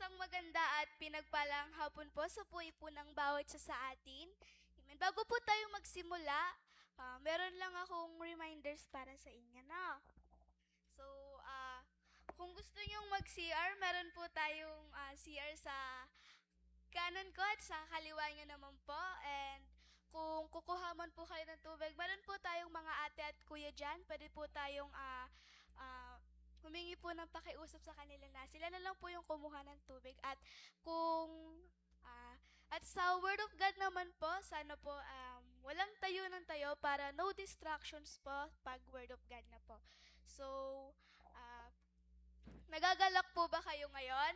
Isang maganda at pinagpalang hapon po sa puwi po ng bawat isa sa atin. Amen. Bago po tayo magsimula, meron lang akong reminders para sa inyo na. So, kung gusto nyong mag-CR, meron po tayong CR sa kanan ko at sa kaliwa nyo naman po. And kung kukuha man po kayo ng tubig, meron po tayong mga ate at kuya dyan. Pwede po tayong humingi po ng pakiusap sa kanila na sila na lang po yung kumuha ng tubig. At kung at sa Word of God naman po, sana po walang tayo ng tayo para no distractions po pag Word of God na po. So, ah, nagagalak po ba kayo ngayon?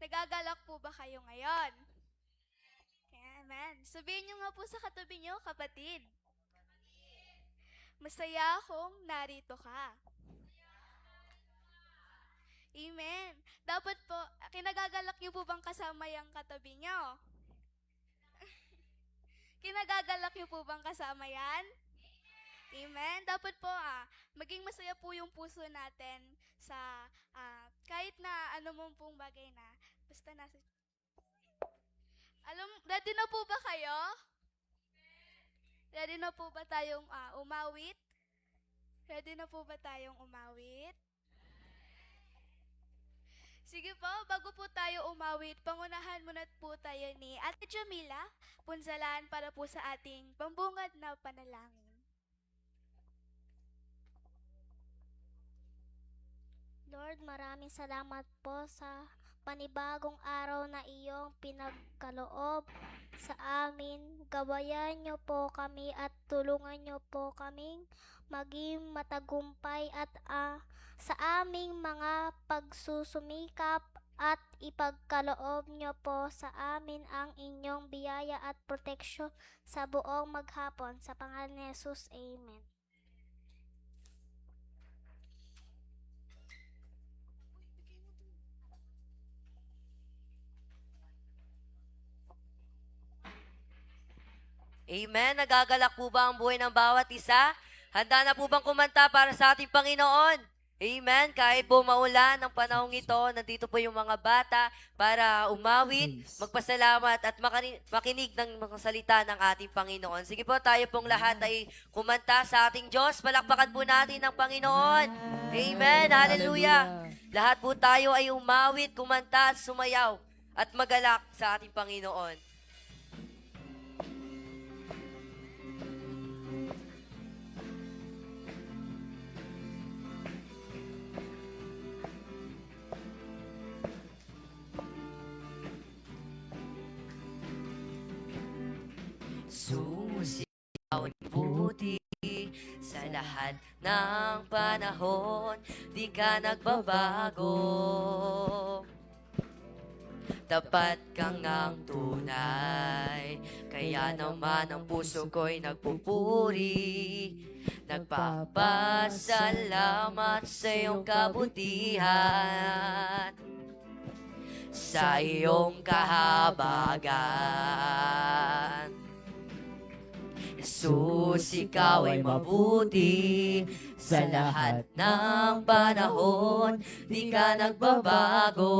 Nagagalak po ba kayo ngayon? Amen. Sabihin nyo nga po sa katabi nyo, kapatid. Masaya akong narito ka. Amen. Dapat po, kinagagalak nyo po bang kasama yung katabi nyo? Kinagagalak nyo po bang kasama yan? Amen. Dapat po, maging masaya po yung puso natin sa kahit na ano mong pong bagay na. Basta nasa... Ready na po ba kayo? Ready na po ba tayong umawit? Ready na po ba tayong umawit? Sige po, bago po tayo umawit, pangunahan muna po tayo ni Ate Jamila, punsalaan para po sa ating pambungad na panalangin. Lord, maraming salamat po sa panibagong araw na iyong pinagkaloob sa amin. Gabayan niyo po kami at tulungan niyo po kaming maging matagumpay at sa aming mga pagsusumikap at ipagkaloob niyo po sa amin ang inyong biyaya at proteksyon sa buong maghapon. Sa pangalan ni Jesus, Amen. Amen. Nagagalak po ba ang buhay ng bawat isa? Handa na po bang kumanta para sa ating Panginoon? Amen. Kahit po maulan ng panahong ito, nandito po yung mga bata para umawit, magpasalamat at makinig ng mga salita ng ating Panginoon. Sige po, tayo pong lahat ay kumanta sa ating Diyos. Palakpakan po natin ang Panginoon. Amen. Hallelujah. Lahat po tayo ay umawit, kumanta at sumayaw at magalak sa ating Panginoon. Susigaw ang buti sa lahat ng panahon, di ka nagbabago. Tapat kang ang tunay, kaya naman ang puso ko'y nagpupuri. Nagpapasalamat sa iyong kabutihan, sa iyong kahabagan. Jesus, ikaw ay mabuti sa lahat ng panahon, di ka nagbabago.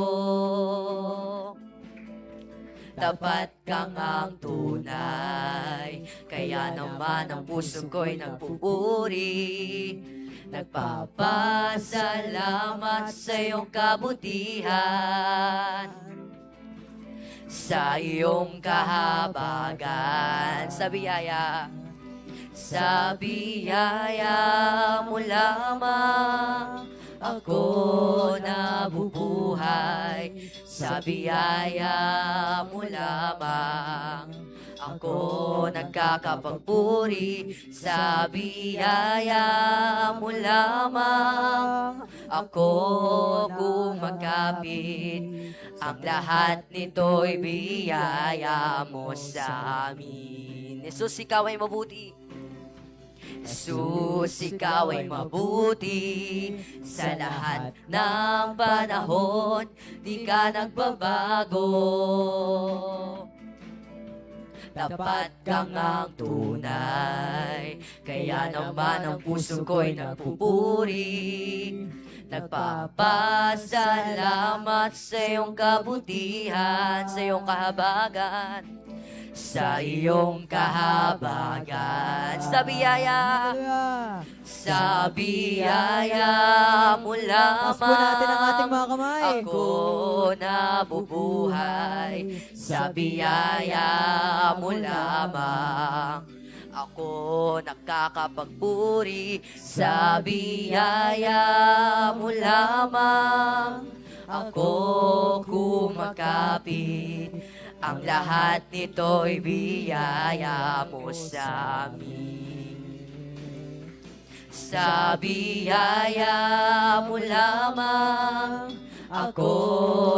Tapat kang ang tunay, kaya naman ang puso ko'y nagpupuri. Nagpapasalamat sa iyong kabutihan, sa iyong kahabagan. Sa biyaya mo lamang ako nabubuhay. Sa biyaya mo lamang ako nagkakapagpuri. Sa biyaya mo lamang ako kumakapit. Ang lahat nito'y biyaya mo sa amin. Jesus, ikaw ay mabuti. Jesus, ikaw ay mabuti sa lahat ng panahon, di ka nagbabago. tapat kang ang tunay. Kaya naman ang puso ko'y nagpupuri. Nagpapasalamat sa iyong kabutihan, sa iyong kahabagan, sa iyong kahabagan. Sa biyaya, Hallelujah. sa biyaya mo Taas po natin ang ating lamang mga kamay. ako nabubuhay. Sa biyaya mo lamang ako nakakapagpuri. Sa biyaya mo lamang ako kumakapit. Ang lahat nito'y biyaya mo sa amin. Sa biyaya mo lamang ako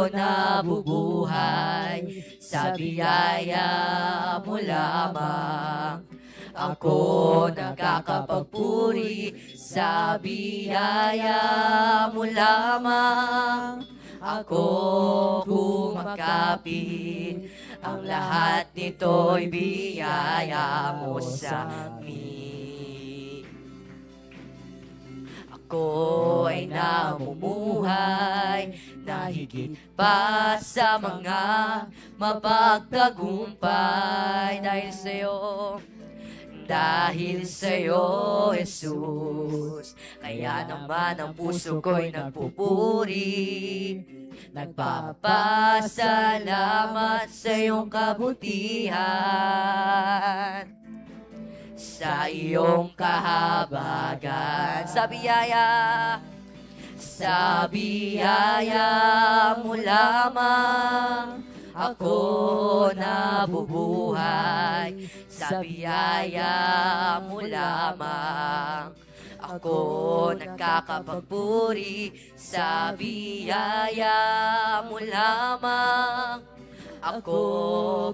nabubuhay. Sa biyaya mo lamang ako nakakapagpuri. Sa biyaya mo lamang ako kumakapit. Ang lahat nito'y biyaya mo sa amin. Ako ay namumuhay na higit pa sa mga mapagtagumpay. Dahil sa'yo, Jesus, kaya naman ang puso ko'y nagpupuri. Nagpapasalamat sa iyong kabutihan, sa iyong kahabagan. Sa biyaya mo lamang ako nabubuhay. Sa biyaya mo lamang ako nakakapagpuri. Sa biyaya mo lamang ako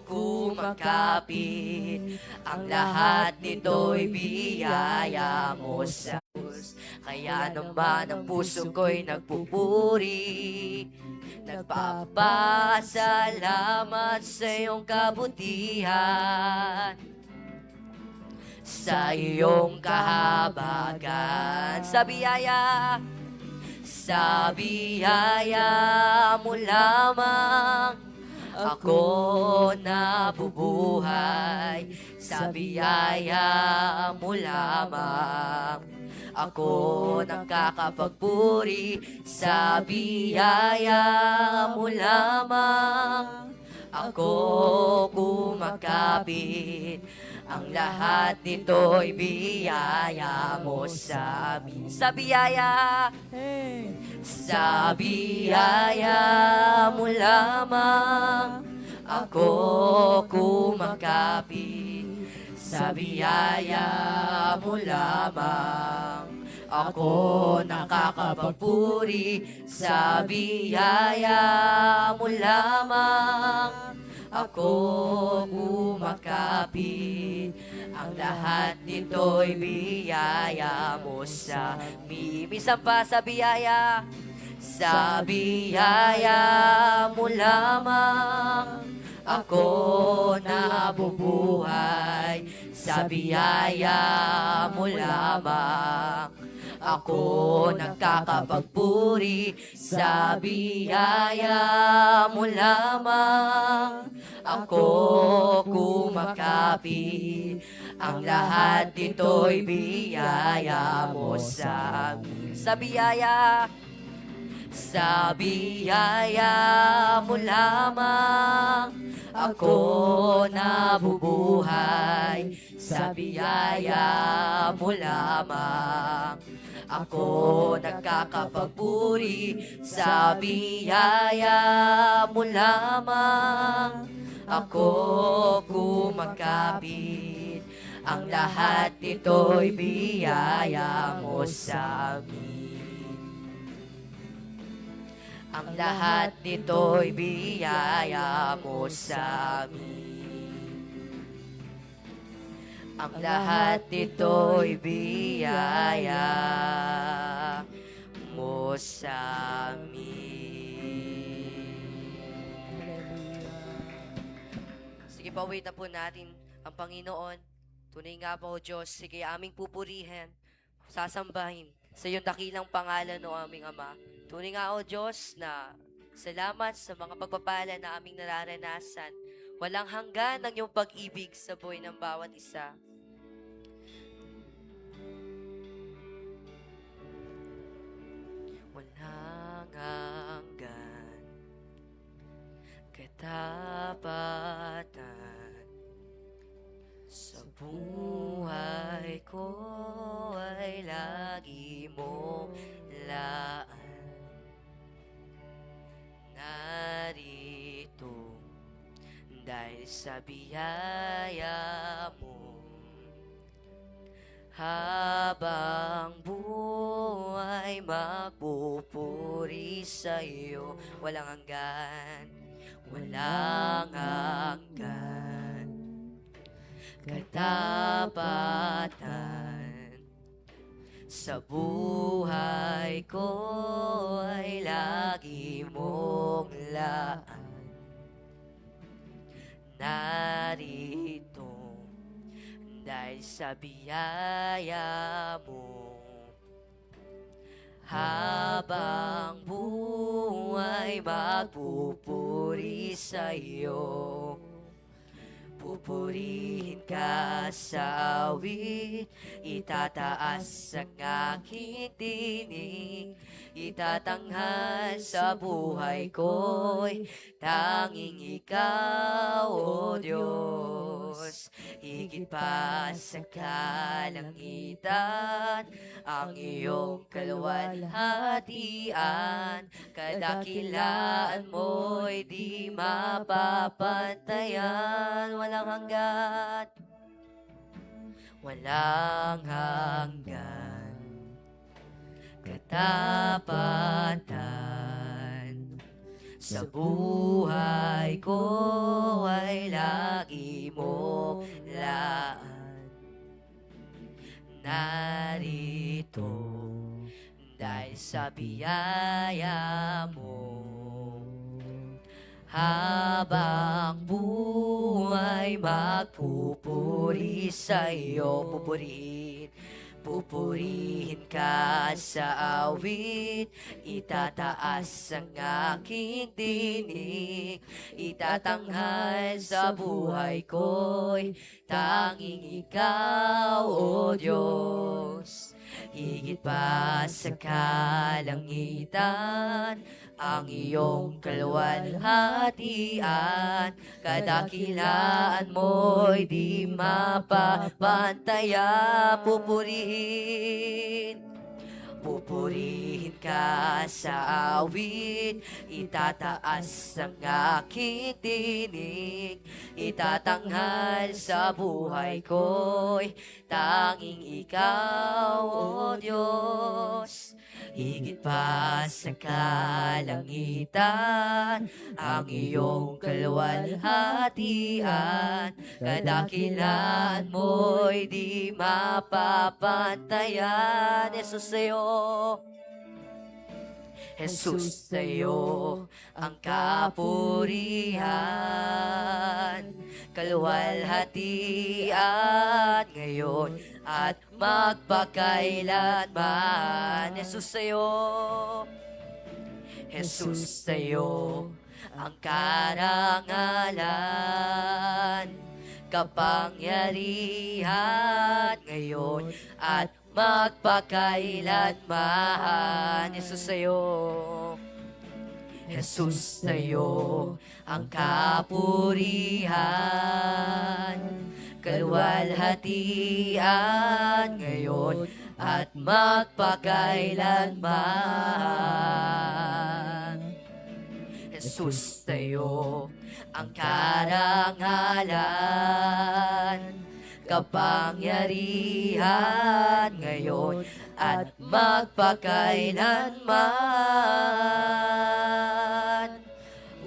kumakapit. Ang lahat nito'y biyaya mo sa Diyos. Kaya naman ang puso ko'y nagpupuri. Nagpapasalamat sa iyong kabutihan, sa iyong kahabagan. Sa biyaya mo lamang ako nabubuhay. Sa biyaya mo lamang ako nakakapagpuri. Sa biyaya mo lamang ako kumakapit. Ang lahat nito'y biyaya mo sa amin. Sa biyaya mo lamang ako kumakapit. Sa biyaya mo lamang ako nakakapagpuri. Sa biyaya mo lamang ako kumakapit. Ang lahat nito'y biyaya mo sa amin. Minsan pa sa biyaya mo lamang ako nabubuhay. Sa biyaya mo lamang ako nagkakapagpuri. Sa biyaya mo lamang ako kumakapit. Ang lahat nito'y biyaya mo sa amin. Sa biyaya mo lamang ako nabubuhay. Sa biyaya mo lamang ako nagkakapagpuri. Sa biyaya mo lamang ako kumakapit. Ang lahat nito'y biyaya mo sa amin. Ang lahat nito'y biyaya mo sa amin. Ang lahat nito'y biyaya mo sa amin. Sige ipawait na po natin ang Panginoon. Tunay nga po, O Diyos, sige aming pupurihin, sasambahin sa iyong dakilang pangalan, O aming Ama. Tunay nga, O Diyos, na salamat sa mga pagpapala na aming nararanasan. Walang hanggan ang iyong pag-ibig sa buhay ng bawat isa. Walang hanggan, katapatan sa buhay ko ay lagi mong laan. Narito dahil sa biyaya mo, habang buhay magpupuri sa iyo. Walang hanggan, walang hanggan, katapatan sa buhay ko ay lagi mong laan. Narito dahil sa biyaya mo, habang buhay magpupuri sa iyo. Pupurihin ka sa awit, itataas ang aking tinig, itatanghal sa buhay ko'y tanging ikaw, O Diyos. Higit pa sa kalangitan, ang iyong kaluwalhatian, kadakilaan mo'y di mapapantayan. Walang hanggan, walang hanggan, katapatan sa buhay ko ay lagi mong laan. Narito dahil sa biyaya mo, habang buhay magpupuri sa iyo. Pupurihin ka sa awit, itataas ang aking tinig, itatanghal sa buhay ko'y tanging ikaw, O Diyos. Higit pa sa kalangitan, ang iyong kaluwalhatian, kadakilaan mo'y di mapapantayan. Pupurihin ka sa awit, itataas ang aking tinig, itatanghal sa buhay ko'y tanging ikaw, O Diyos. Higit pa sa kalangitan, ang iyong kaluwalhatian, kadakilaan mo'y di mapapantayan. Jesus sa'yo, Jesus sa'yo ang kapurihan, kaluwalhatian ngayon at magpakailanman. Jesus sa'yo, Jesus sa'yo ang karangalan, kapangyarihan ngayon at magpakailanman. Jesus sa'yo, Jesus sa'yo ang kapurihan, kaluwalhatian ngayon at magpakailanman. Jesus sa'yo ang karangalan, kapangyarihan ngayon at magpakailanman.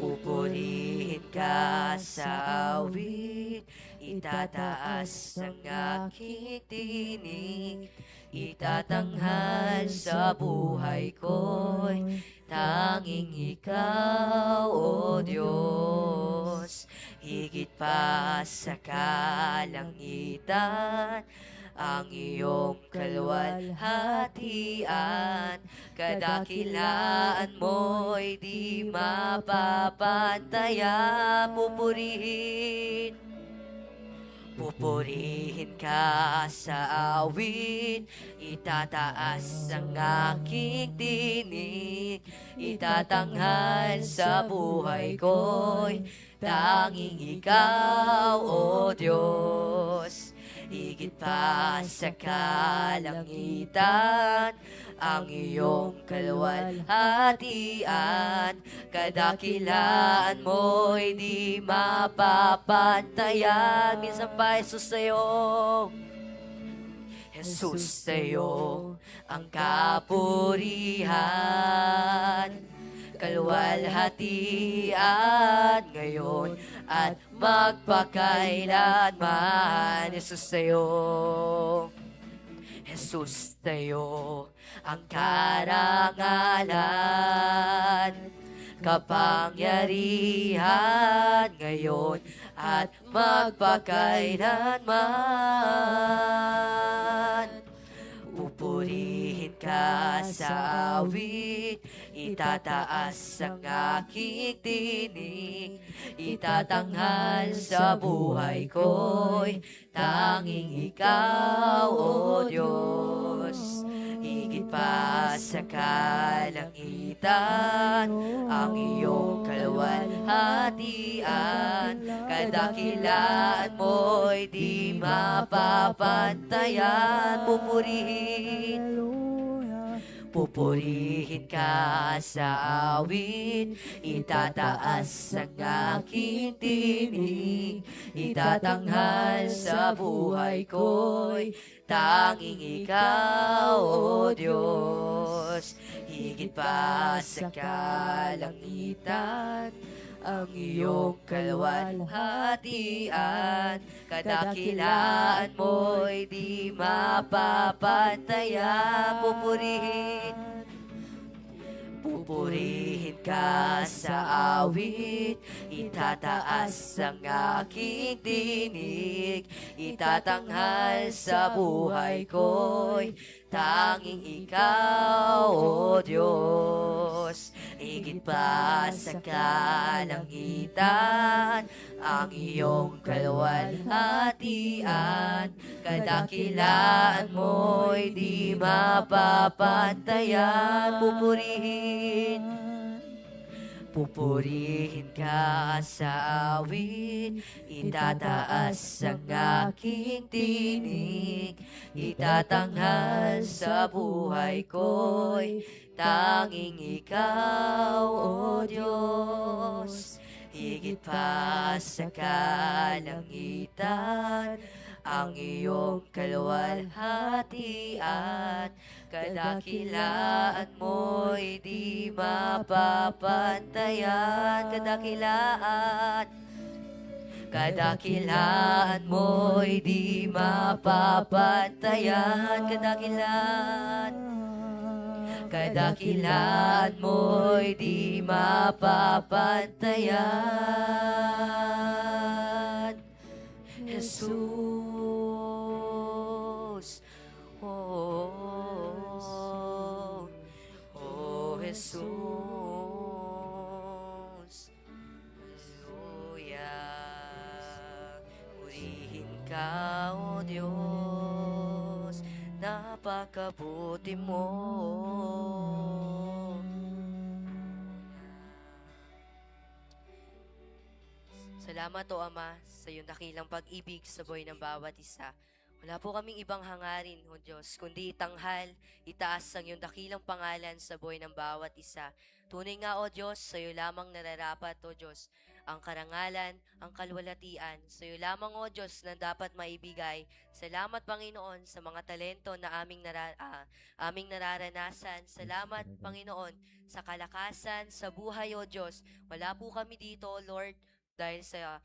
Pupurihin ka sa awit, itataas ang aking tinig, itatanghal sa buhay ko'y tanging ikaw, O Diyos. higit pa sa kalangitan, ang iyong kaluwalhatian, kadakilaan mo'y di mapapantayan. Pupurihin ka sa awit, itataas ang aking tinig, itatanghal sa buhay ko'y tanging ikaw, O Diyos. Higit pa sa kalangitan, ang iyong kaluwalhatian, kadakilaan mo'y di mapapantayan. Minsan pa, Jesus sa'yo, Jesus sa'yo ang kapurihan, kaluwalhatian ngayon at magpakailanman. Jesus sa'yo, Jesus sa'yo ang karangalan, kapangyarihan ngayon at magpakailanman. Pupurihin ka sa awit, itataas ang aking tinig, itatanghal sa buhay ko'y tanging ikaw, O Diyos. Higit pa sa kalangitan, ang iyong kaluwalhatian, kadakilaan mo'y di mapapantayan. Pupurihin ka sa awit, itataas ang aking tinig, itatanghal sa buhay ko'y tanging ikaw, O Diyos. Higit pa sa kalangitan, ang iyong kaluwalhatian, kadakilaan mo'y di mapapantayan. Pupurihin ka sa awit, itataas ang aking tinig, itatanghal sa buhay ko'y tanging ikaw, O Diyos. Higit pa sa kalangitan, ang iyong kaluwalhatian, kadakilaan mo'y di mapapantayan. Pupurihin ka sa awit, itataas ang aking tinig, itatanghal sa buhay ko'y tanging ikaw, O Diyos. Higit pa sa kalangitan, ang iyong kaluwalhatian, kadakilaan mo'y di mapapantayan. Kadakilaan mo'y di mapapantayan. Kadakilaan mo'y di mapapantayan. Jesus, oh, oh Jesus, hallelujah. Purihin ka, O Diyos, napakabuti mo. Salamat o Ama sa iyong dakilang pag-ibig sa buhay ng bawat isa. Wala po kaming ibang hangarin, O Diyos, kundi itanghal, itaas ang iyong dakilang pangalan sa buhay ng bawat isa. Tunay nga, O Diyos, sa iyo lamang nararapat, O Diyos, ang karangalan, ang kalwalatian. Sa iyo lamang, O Diyos, na dapat maibigay. Salamat, Panginoon, sa mga talento na aming nararanasan. Salamat, Panginoon, sa kalakasan, sa buhay, O Diyos. Wala po kami dito, Lord, dahil sa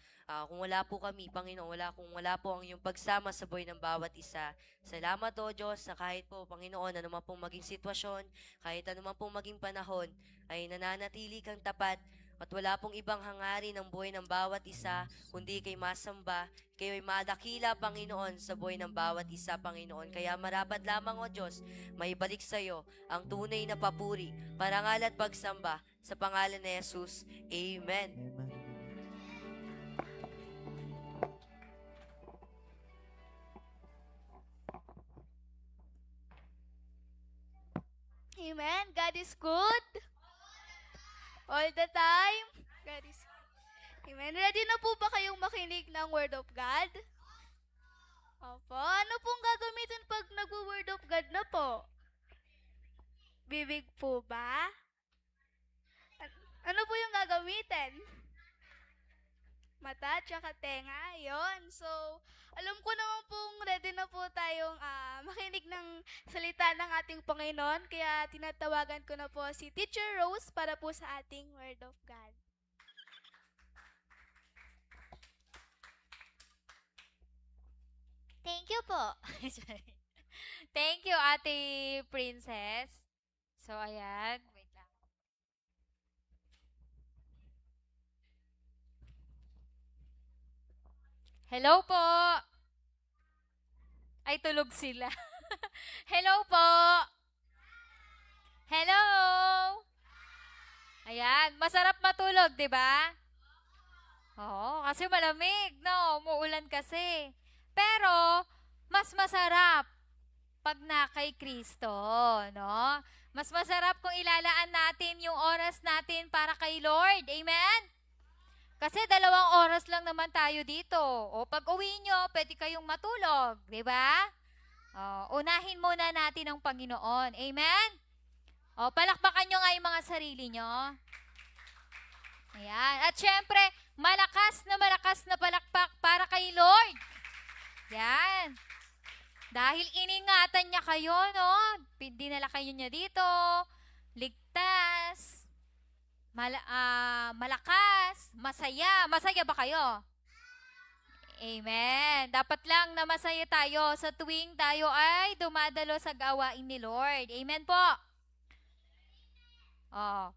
kung wala po kami, Panginoon, kung wala po ang iyong pagsama sa buhay ng bawat isa. Salamat, O Diyos, na kahit po, Panginoon, ano man pong maging sitwasyon, kahit ano man pong maging panahon, ay nananatili kang tapat At wala pong ibang hangarin ng buhay ng bawat isa, kundi kay masamba, kayo ay madakila, Panginoon, sa buhay ng bawat isa, Panginoon. Kaya marapat lamang, O Diyos, maibalik sa iyo ang tunay na papuri, parangal at pagsamba, sa pangalan ni Jesus. Amen. Amen. Amen. God is good. All the time. God is Amen. Ready na po ba kayong makinig ng Word of God? Opo. Ano pong gagamitin pag nag-Word of God na po? Bibig po ba? Ano po yung gagamitin? Mata tsaka tenga. Yon. So, alam ko naman pong ready na po tayong makinig ng salita ng ating Panginoon. Kaya tinatawagan ko na po si Teacher Rose para po sa ating Word of God. Thank you po. Thank you, Ate Princess. So, ayan. Wait lang. Hello po. Ay, tulog sila. Hello po. Hello. Ayan, masarap matulog, di ba? Oo, kasi malamig, no? Umuulan kasi. Pero, mas masarap pag na kay Kristo, no? Mas masarap kung ilalaan natin yung oras natin para kay Lord. Amen? Kasi 2 oras lang naman tayo dito. O pag uwi nyo, pwede kayong matulog. Di ba? O, unahin muna natin ang Panginoon. Amen? O, palakpakan nyo nga yung mga sarili nyo. Ayan. At syempre, malakas na palakpak para kay Lord. Yan. Dahil iningatan niya kayo, no? Dinala kayo niya dito. Ligtas. Malakas. Masaya. Masaya ba kayo? Amen. Dapat lang na masaya tayo sa tuwing tayo ay dumadalo sa gawain ni Lord. Amen po. Oh.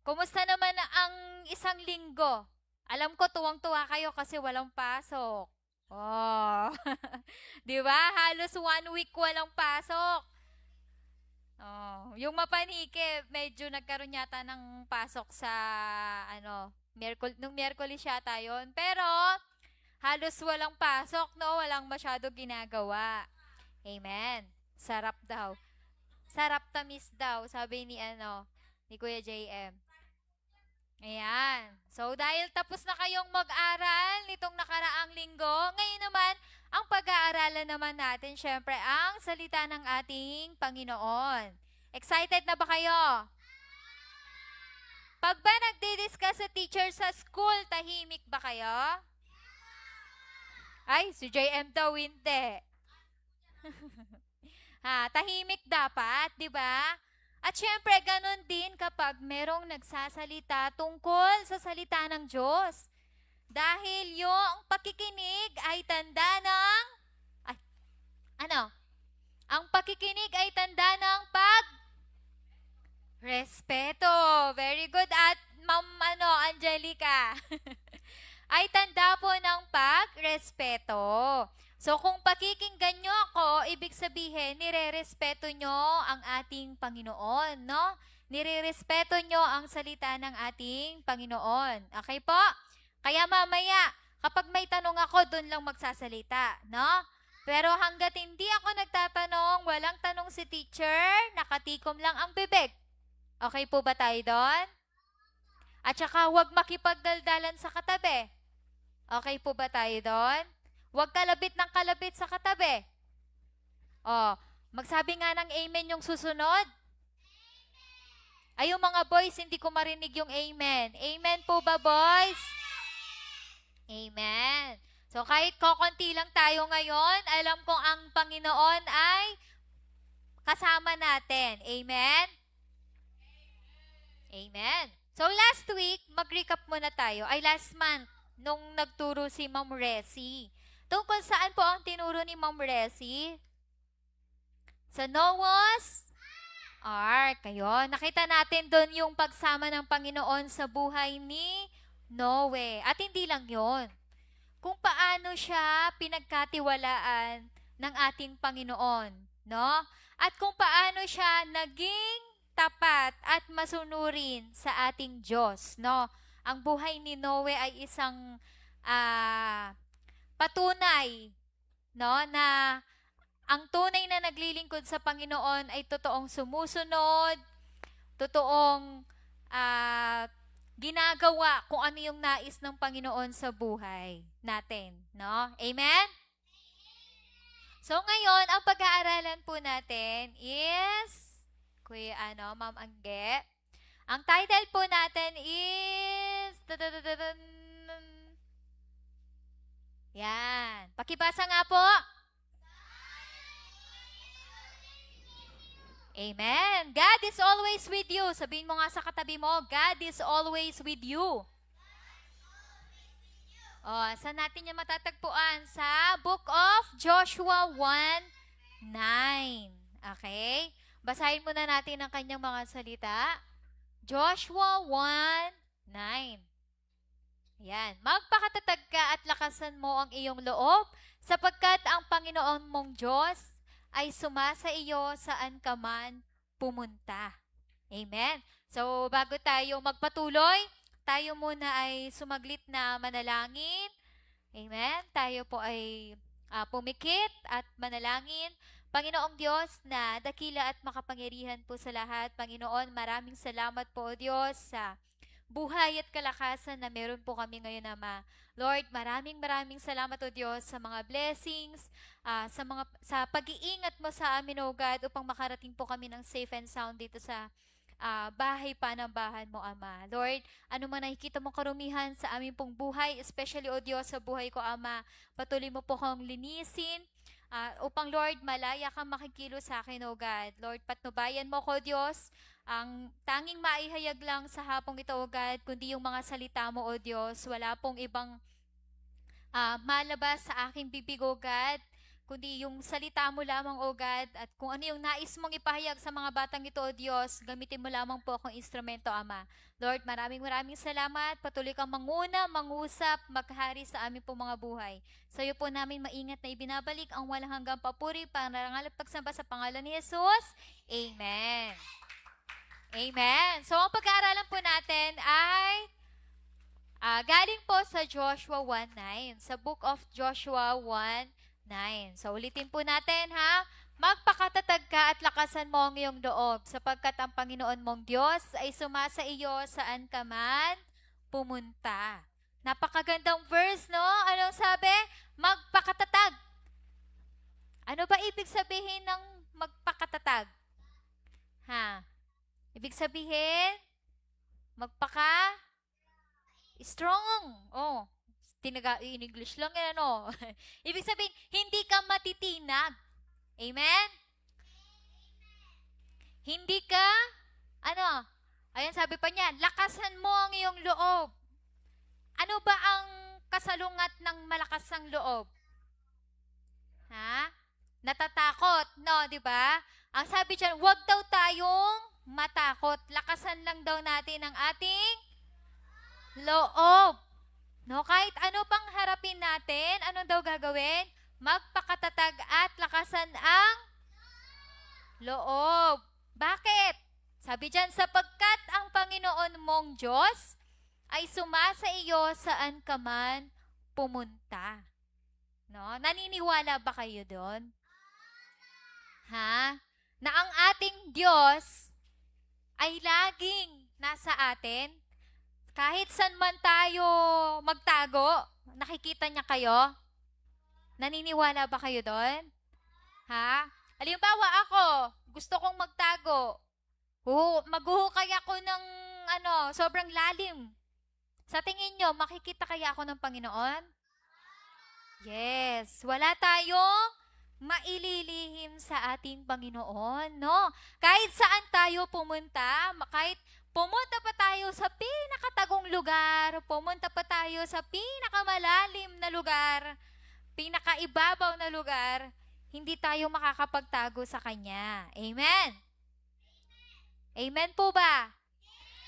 Kumusta naman ang isang linggo? Alam ko tuwang-tuwa kayo kasi walang pasok. Oh. 'Di ba? Halos 1 week walang pasok. Oh, yung mapanhike, medyo nagkaroon yata ng pasok sa nung Miyerkules yata 'yon. Pero halos walang pasok, no? Walang masyado ginagawa. Amen. Sarap daw. Sarap tamis daw, sabi ni Kuya JM. Ayan. So, dahil tapos na kayong mag-aral nitong nakaraang linggo, ngayon naman, ang pag-aaralan naman natin, syempre, ang salita ng ating Panginoon. Excited na ba kayo? Pag ba nagdi-discuss sa teacher sa school, tahimik ba kayo? Ay, si JM daw hindi. Tahimik dapat, di ba? At syempre, ganun din kapag merong nagsasalita tungkol sa salita ng Diyos. Dahil yung pakikinig ay tanda ng, ang pakikinig ay tanda ng respeto. Very good. At Ma'am Angelica. Ay tanda po ng pagrespeto. So, kung pakikinggan nyo ako, ibig sabihin, nire-respeto nyo ang ating Panginoon, no? Nire-respeto nyo ang salita ng ating Panginoon. Okay po? Kaya mamaya, kapag may tanong ako, dun lang magsasalita, no? Pero hanggat hindi ako nagtatanong, walang tanong si teacher, nakatikom lang ang bibig. Okay po ba tayo doon? At saka, huwag makipagdaldalan sa katabi. Okay po ba tayo doon? Huwag kalabit ng kalabit sa katabi. Magsabi nga ng amen yung susunod. Ay, yung mga boys, hindi ko marinig yung amen. Amen po ba, boys? Amen. So, kahit kokonti lang tayo ngayon, alam kong ang Panginoon ay kasama natin. Amen? Amen. So, last week, mag-recap muna tayo. Ay, last month, nung nagturo si Ma'am Resi. Tungkol saan po ang tinuro ni Ma'am Resi? Sa Noah's Ark. kayo. Nakita natin doon yung pagsama ng Panginoon sa buhay ni Noe. At hindi lang yon, kung paano siya pinagkatiwalaan ng ating Panginoon, no? At kung paano siya naging tapat at masunurin sa ating Diyos, no? Ang buhay ni Noe ay isang patunay, no, na ang tunay na naglilingkod sa Panginoon ay totoong sumusunod, totoong ginagawa kung ano yung nais ng Panginoon sa buhay natin, no? Amen? So ngayon, ang pag-aaralan po natin is Kuya Ma'am Angge. Ang title po natin is yan. Pakibasa nga po. Amen. God is always with you. Sabihin mo nga sa katabi mo, God is always with you. Saan natin yung matatagpuan? Sa Book of Joshua 1:9. Okay? Basahin muna natin ang kanyang mga salita. Joshua 1:9. Yan. Magpakatatag ka at lakasan mo ang iyong loob, sapagkat ang Panginoon mong Diyos ay sumasa iyo saan ka man pumunta. Amen. So, bago tayo magpatuloy, tayo muna ay sumaglit na manalangin. Amen. Tayo po ay pumikit at manalangin. Panginoong Diyos na dakila at makapangyarihan po sa lahat. Panginoon, maraming salamat po, O Diyos, sa buhay at kalakasan na meron po kami ngayon, Ama. Lord, maraming salamat, O Diyos, sa mga blessings, sa pag-iingat mo sa amin, O God, upang makarating po kami ng safe and sound dito sa bahay panambahan mo, Ama. Lord, ano man nakikita mong karumihan sa aming pong buhay, especially, O Diyos, sa buhay ko, Ama, patuloy mo po kong linisin, upang, Lord, malaya kang makikilo sa akin, O God. Lord, patnubayan mo ko, Diyos, ang tanging maihayag lang sa hapong ito, O God, kundi yung mga salita mo, O Diyos. Wala pong ibang malabas sa aking bibig, O God, kundi yung salita mo lamang, O God, at kung ano yung nais mong ipahayag sa mga batang ito, O Diyos, gamitin mo lamang po akong instrumento, Ama. Lord, maraming salamat. Patuloy kang manguna, mangusap, maghari sa aming pong mga buhay. Sa iyo po namin maingat na ibinabalik ang walang hanggang papuri, pangarangal at pagsamba sa pangalan ni Jesus. Amen. Amen. So, ang pag-aaralan po natin ay galing po sa Joshua 1:9, sa Book of Joshua 1:9. So, ulitin po natin, ha? Magpakatatag ka at lakasan mo ang iyong loob, sapagkat ang Panginoon mong Diyos ay sumasa iyo saan ka man pumunta. Napakagandang verse, no? Anong sabi? Magpakatatag. Ano ba ibig sabihin ng magpakatatag? Ha? Ibig sabihin, strong. In English lang yan, ano? Ibig sabihin, hindi ka matitinag. Amen? Hindi ka, ayan sabi pa niya, lakasan mo ang iyong loob. Ano ba ang kasalungat ng malakas ang loob? Ha? Natatakot, no, di ba? Ang sabi diyan, huwag daw tayong matakot. Lakasan lang daw natin ang ating loob. No, kahit ano pang harapin natin, ano daw gagawin? Magpakatatag at lakasan ang loob. Bakit? Sabi diyan, sapagkat ang Panginoon mong Diyos ay sumasa iyo saan ka man pumunta. No? Naniniwala ba kayo doon? Ha? Na ang ating Diyos ay laging nasa atin. Kahit saan man tayo magtago, nakikita niya kayo? Naniniwala ba kayo doon? Ha? Halimbawa ako, gusto kong magtago. Maghuhukay ako ng sobrang lalim. Sa tingin nyo, makikita kaya ako ng Panginoon? Yes. Wala tayong maililihim sa ating Panginoon, no? Kahit saan tayo pumunta, kahit pumunta pa tayo sa pinakatagong lugar, pumunta pa tayo sa pinakamalalim na lugar, pinakaibabaw na lugar, hindi tayo makakapagtago sa Kanya. Amen? Amen po ba?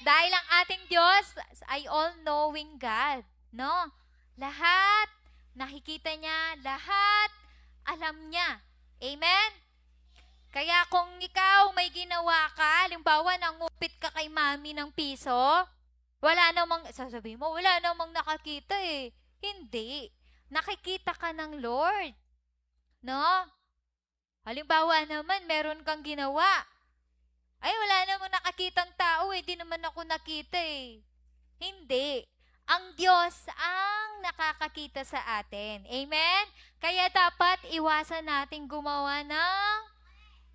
Dahil ang ating Diyos ay all-knowing God. No? Lahat, nakikita niya, lahat, alam niya. Amen? Kaya kung ikaw may ginawa ka, halimbawa nangupit ka kay mami ng piso, wala namang, sasabihin mo, wala namang nakakita eh. Hindi. Nakikita ka ng Lord. No? Halimbawa naman, meron kang ginawa. Ay, wala namang nakakitang tao eh. Di naman ako nakita eh. Hindi. Ang Diyos ang nakakakita sa atin. Amen? Kaya dapat iwasan natin gumawa ng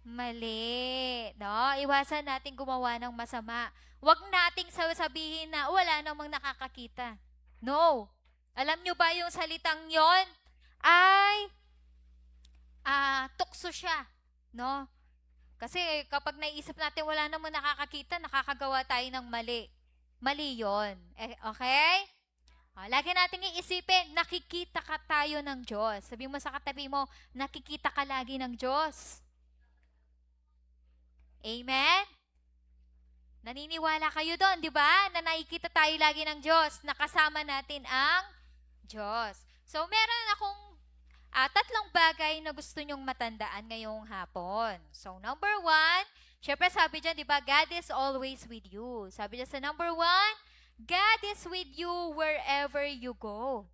mali. No? Iwasan natin gumawa ng masama. Huwag nating sabihin na wala namang nakakakita. No. Alam nyo ba yung salitang yon ay tukso siya. No? Kasi kapag naisip natin wala namang nakakakita, nakakagawa tayo ng mali. Mali yun. Okay? Lagi natin iisipin, nakikita ka tayo ng Diyos. Sabi mo sa katabi mo, nakikita ka lagi ng Diyos. Amen? Naniniwala kayo doon, di ba? Na nakikita tayo lagi ng Diyos. Nakasama natin ang Diyos. So, meron akong tatlong bagay na gusto nyong matandaan ngayong hapon. So, number 1, syempre sabi dyan, di ba, God is always with you. Sabi dyan sa number 1, God is with you wherever you go.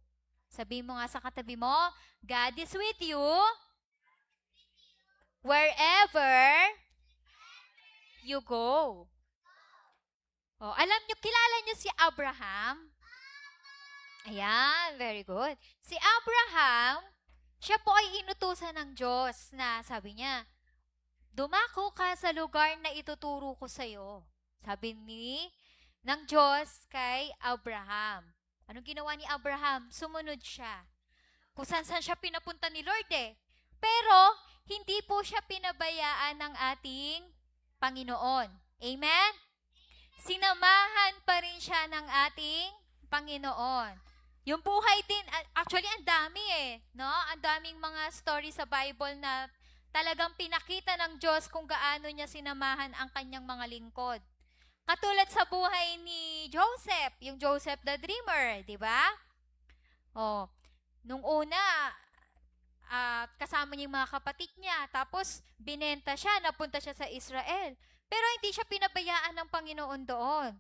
Sabi mo nga sa katabi mo, God is with you wherever you go. Oh, alam nyo, kilala nyo si Abraham? Ayan, very good. Si Abraham, siya po ay inutusan ng Diyos na sabi niya, dumako ka sa lugar na ituturo ko sa iyo. Sabi ng Diyos kay Abraham. Anong ginawa ni Abraham? Sumunod siya. Kung saan siya pinapunta ni Lord eh. Pero, hindi po siya pinabayaan ng ating Panginoon. Amen? Sinamahan pa rin siya ng ating Panginoon. Yung buhay din, actually, ang dami eh. No? Ang daming mga story sa Bible na talagang pinakita ng Diyos kung gaano niya sinamahan ang kanyang mga lingkod. Katulad sa buhay ni Joseph, yung Joseph the Dreamer, di ba? Oh, nung una, kasama niya yung mga kapatid niya, tapos binenta siya, napunta siya sa Israel. Pero hindi siya pinabayaan ng Panginoon doon.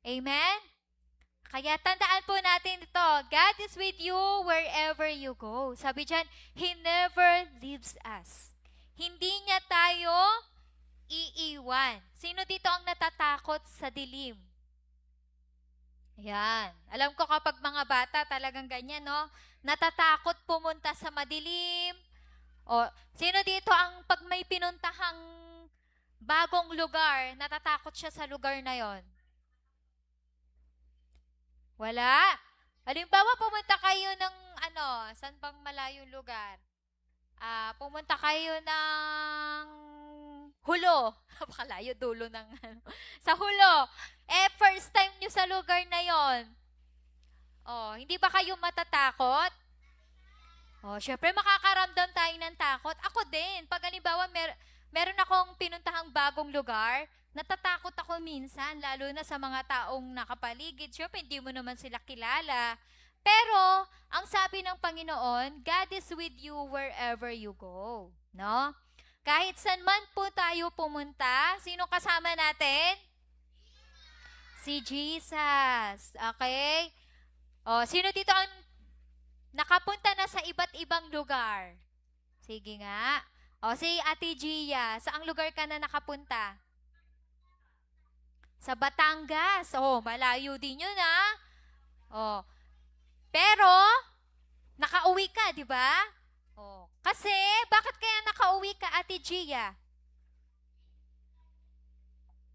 Amen? Kaya tandaan po natin ito, God is with you wherever you go. Sabi dyan, He never leaves us. Hindi niya tayo iiwan. Sino dito ang natatakot sa dilim? Ayan. Alam ko kapag mga bata talagang ganyan, no? Natatakot pumunta sa madilim. O, sino dito ang pag may pinuntahang bagong lugar, natatakot siya sa lugar na yon? Wala. Halimbawa, pumunta kayo ng saan bang malayong lugar? Pumunta kayo ng Hulo. Pakalayo, dulo ng sa Hulo. First time nyo sa lugar na yon. Hindi ba kayo matatakot? Syempre makakaramdam tayo ng takot. Ako din. Pag halimbawa, meron akong pinuntahang bagong lugar, natatakot ako minsan, lalo na sa mga taong nakapaligid. Syempre, hindi mo naman sila kilala. Pero, ang sabi ng Panginoon, God is with you wherever you go. No? Kahit saan man po tayo pumunta, sino kasama natin? Si Jesus. Okay? Sino dito ang nakapunta na sa iba't ibang lugar? Sige nga. Si Ate Gia, saang lugar ka na nakapunta? Sa Batangas. Malayo din yun pero, nakauwi ka, di ba? Kasi, bakit kaya nakauwi ka, Ate Gia?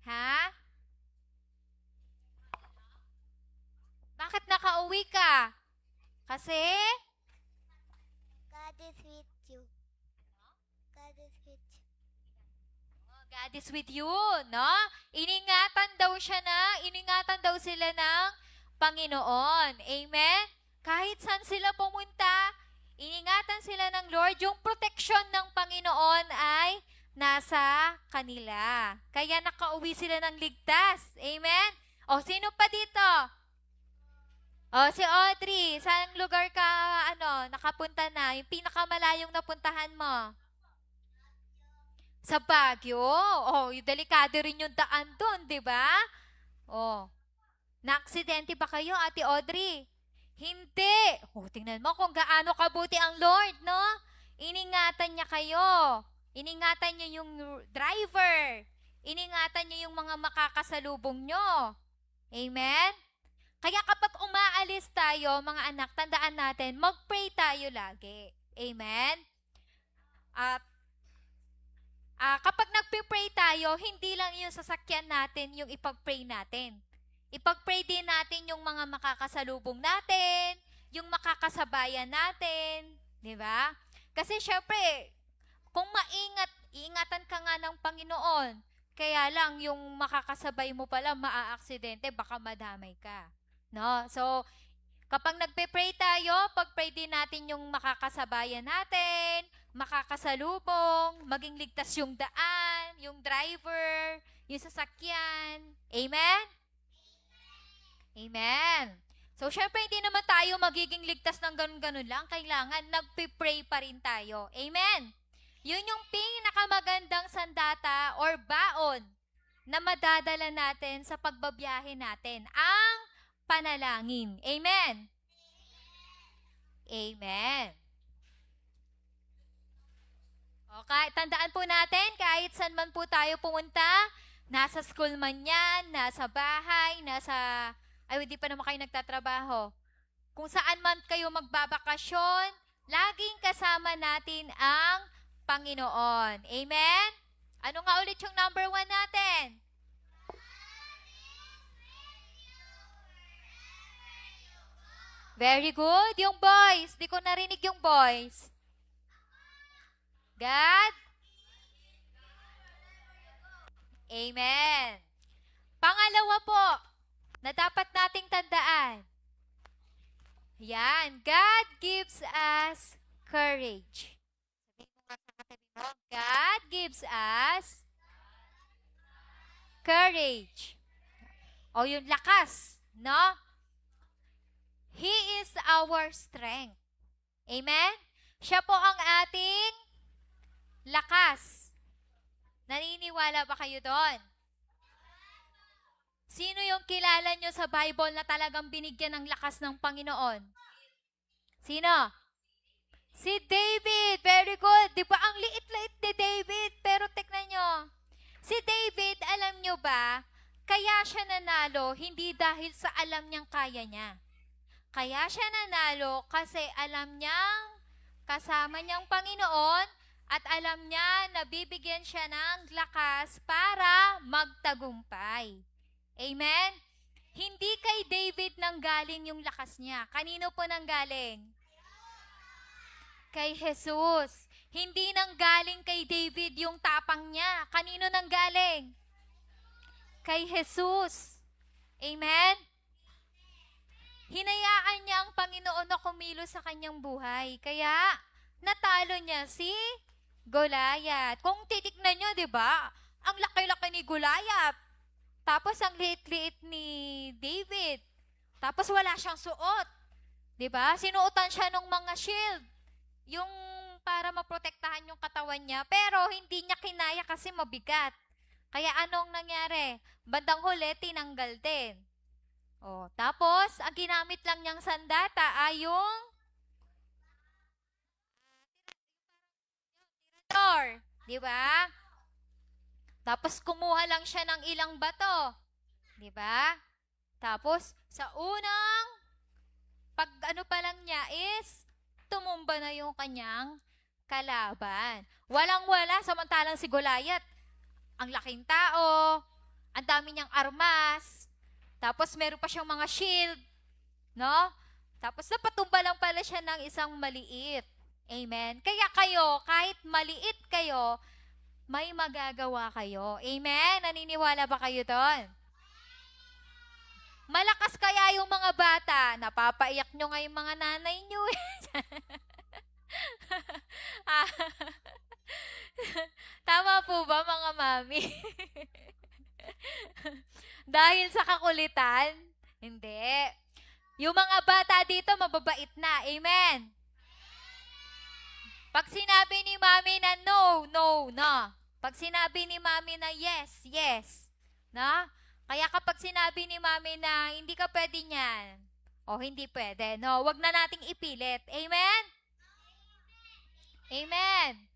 Ha? Bakit nakauwi ka? Kasi? God is with you. God is with you. God is with you, no? Iningatan daw sila ng Panginoon. Amen? Kahit saan sila pumunta, iningatan sila ng Lord. Yung proteksyon ng Panginoon ay nasa kanila. Kaya nakauwi sila ng ligtas. Amen? O, sino pa dito? O, si Audrey, saan lugar ka, nakapunta na? Yung pinakamalayong napuntahan mo? Sa Baguio. O, yung delikado rin yung daan doon, di ba? O, na-aksidente ba kayo, Ate Audrey? Hindi. O, tingnan mo kung gaano kabuti ang Lord, no? Iningatan niya kayo. Iningatan niyo yung driver. Iningatan niyo yung mga makakasalubong nyo. Amen? Kaya kapag umaalis tayo, mga anak, tandaan natin, mag-pray tayo lagi. Amen? At kapag nagpe-pray tayo, hindi lang yung sasakyan natin yung ipag-pray natin. Ipag-pray din natin yung mga makakasalubong natin, yung makakasabayan natin. Di ba? Kasi syempre, kung iingatan ka nga ng Panginoon, kaya lang yung makakasabay mo pala maaaksidente, baka madamay ka. No? So, kapag nagpe-pray tayo, pag-pray din natin yung makakasabayan natin, makakasalubong, maging ligtas yung daan, yung driver, yung sasakyan. Amen? Amen. So, syempre, hindi naman tayo magiging ligtas ng ganun-ganun lang. Kailangan nagpe-pray pa rin tayo. Amen? Yun yung pinakamagandang sandata or baon na madadala natin sa pagbabiyahe natin. Ang panalangin. Amen? Amen. Okay, tandaan po natin, kahit saan man po tayo pumunta, nasa school man yan, nasa bahay, hindi pa naman kayo nagtatrabaho. Kung saan man kayo magbabakasyon, laging kasama natin ang Panginoon. Amen? Ano nga ulit yung number 1 natin? Very good. Yung boys. Di ko narinig yung boys. God? Amen. Pangalawa po, na dapat nating tandaan. Yan. God gives us courage. Sabihin mo nga sa katabi mo, God gives us courage. O yung lakas, no? He is our strength. Amen? Siya po ang ating lakas. Naniniwala ba kayo doon? Sino yung kilala nyo sa Bible na talagang binigyan ng lakas ng Panginoon? Sino? Si David. Very good. Di ba ang liit-liit ni David? Pero tignan nyo. Si David, alam nyo ba, kaya siya nanalo hindi dahil sa alam niyang kaya niya. Kaya siya nanalo kasi alam niyang kasama niyang Panginoon at alam niya na bibigyan siya ng lakas para magtagumpay. Amen? Hindi kay David nanggaling yung lakas niya. Kanino po nanggaling? Kay Jesus. Hindi nanggaling kay David yung tapang niya. Kanino nanggaling? Kay Jesus. Amen? Hinayaan niya ang Panginoon na kumilos sa kanyang buhay. Kaya, natalo niya si Goliath. Kung titignan niyo, di ba? Ang laki-laki ni Goliath. Tapos, ang liit-liit ni David. Tapos, wala siyang suot. Di ba? Sinuotan siya ng mga shield. Yung para maprotektahan yung katawan niya. Pero, hindi niya kinaya kasi mabigat. Kaya, anong nangyari? Bandang huli, tinanggal din. Oh, tapos, ang ginamit lang niyang sandata ay yung tirador. Di ba? Tapos, kumuha lang siya ng ilang bato. Di ba? Tapos, sa unang pa lang niya is, tumumba na yung kanyang kalaban. Walang-wala, samantalang si Goliath, ang laking tao, ang dami niyang armas, tapos meron pa siyang mga shield, no? Tapos napatumba lang pala siya ng isang maliit. Amen? Kaya kayo, kahit maliit kayo, may magagawa kayo. Amen? Naniniwala ba kayo doon? Malakas kaya yung mga bata. Napapaiyak nyo nga yung mga nanay nyo. Tama po ba, mga mami? Dahil sa kakulitan? Hindi. Yung mga bata dito, mababait na. Amen? Pag sinabi ni mami na no, no, no. Pag sinabi ni mami na yes, yes. Na? Kaya kapag sinabi ni mami na hindi ka pwede niyan, o hindi pwede, no, wag na nating ipilit. Amen? Amen.